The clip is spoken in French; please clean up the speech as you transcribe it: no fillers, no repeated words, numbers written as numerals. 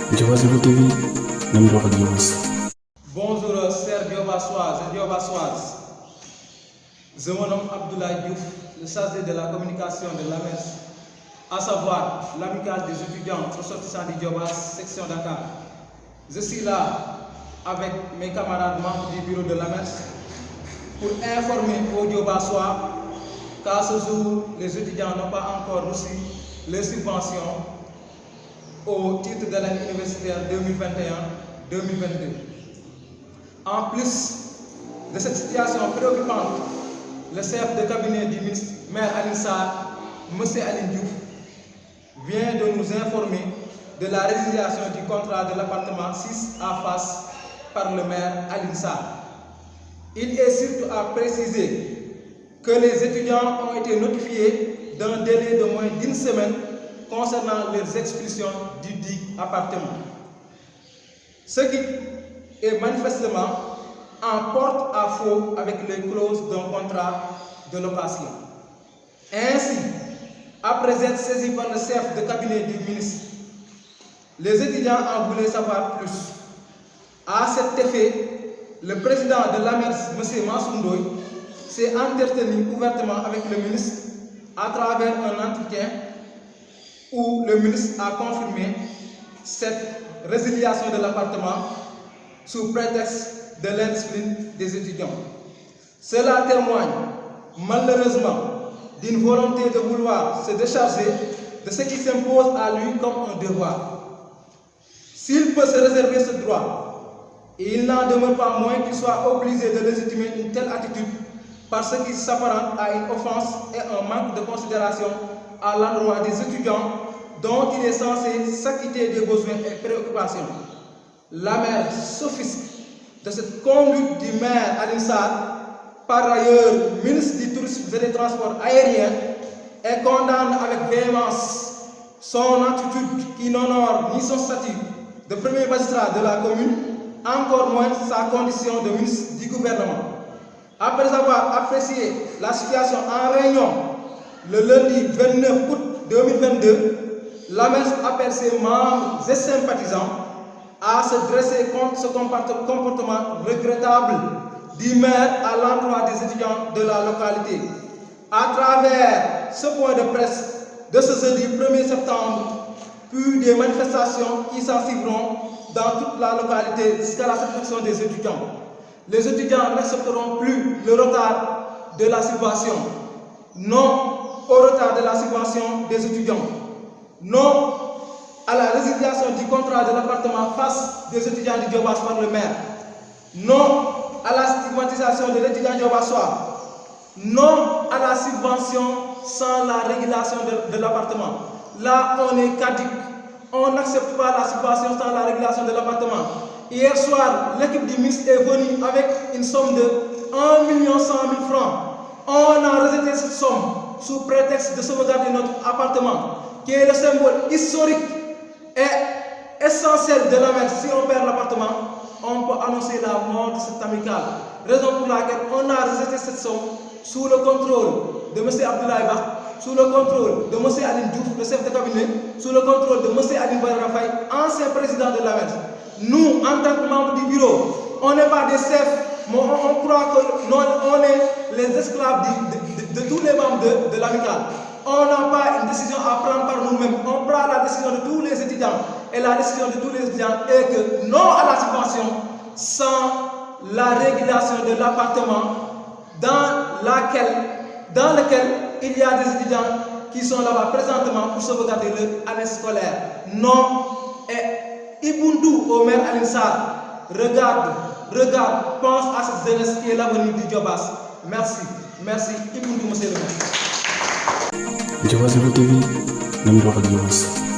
Diobass Info TV, nañ dox ak Diobass. Bonjour, chers Diobassoises et Diobassoises. Je me nomme Abdoulaye Diouf, le chargé de la communication de l'AMES, à savoir l'amicale des étudiants ressortissants du Diobass, section Dakar. Je suis là avec mes camarades membres du bureau de l'AMES pour informer aux Diobassois qu'à ce jour, les étudiants n'ont pas encore reçu les subventions au titre de l'année universitaire 2021-2022. En plus de cette situation préoccupante, le chef de cabinet du ministre maire Alioune Sarr, M. Alioune Diouf, vient de nous informer de la résiliation du contrat de l'appartement 6 à face par le maire Alioune Sarr. Il est surtout à préciser que les étudiants ont été notifiés d'un délai de moins d'une semaine concernant leurs expulsions du dit appartement. Ce qui est manifestement en porte-à-faux avec les clauses d'un contrat de location. Ainsi, après être saisis par le chef de cabinet du ministre, les étudiants en voulaient savoir plus. À cet effet, le président de l'AMES, M. Mansour Ndoye, s'est entretenu ouvertement avec le ministre à travers un entretien où le ministre a confirmé cette résiliation de l'appartement sous prétexte de l'indiscipline des étudiants. Cela témoigne malheureusement d'une volonté de vouloir se décharger de ce qui s'impose à lui comme un devoir. S'il peut se réserver ce droit, il n'en demeure pas moins qu'il soit obligé de légitimer une telle attitude parce qu'il s'apparente à une offense et un manque de considération à l'endroit des étudiants dont il est censé s'acquitter des besoins et préoccupations. L'AMES s'offusque de cette conduite du maire Alioune Sarr, par ailleurs ministre du Tourisme et des Transports aériens, et condamne avec véhémence son attitude qui n'honore ni son statut de premier magistrat de la commune, encore moins sa condition de ministre du gouvernement. Après avoir apprécié la situation en réunion le lundi 29 août 2022, l'AMES appelle ses membres et sympathisants à se dresser contre ce comportement regrettable du maire à l'endroit des étudiants de la localité. À travers ce point de presse de ce jeudi 1er septembre, puis des manifestations qui s'en suivront dans toute la localité jusqu'à la satisfaction des étudiants. Les étudiants n'accepteront plus le retard de la subvention. Non au retard de la subvention des étudiants. Non à la résiliation du contrat de l'appartement face des étudiants du Diobass par le maire. Non à la stigmatisation de l'étudiant diobassois. Non à la subvention sans la régulation de l'appartement. Là, on est caduc. On n'accepte pas la subvention sans la régulation de l'appartement. Hier soir, l'équipe du ministre est venue avec une somme de 1 100 000 francs. On a rejeté cette somme sous prétexte de sauvegarder notre appartement, qui est le symbole historique et essentiel de l'AMES. Si on perd l'appartement, on peut annoncer la mort de cette amicale. Raison pour laquelle on a rejeté cette somme sous le contrôle de M. Abdoulaye Ba, sous le contrôle de M. Alioune Diouf, le chef de cabinet, sous le contrôle de M. Alioune Badara Faye, ancien président de l'AMES. Nous, en tant que membres du bureau, on n'est pas des chefs, mais on croit qu'on est les esclaves de tous les membres de l'amicale. On n'a pas une décision à prendre par nous-mêmes. On prend la décision de tous les étudiants. Et la décision de tous les étudiants est que non à la subvention sans la régulation de l'appartement dans lequel il y a des étudiants qui sont là-bas présentement pour sauvegarder leur année scolaire. Non. Et Ubuntu au maire Alioune Sarr, regarde, pense à cette jeunesse qui est l'avenir du Diobass. Merci, Ubuntu monsieur le maire. Diobass Info TV, nañ dox ak Diobass.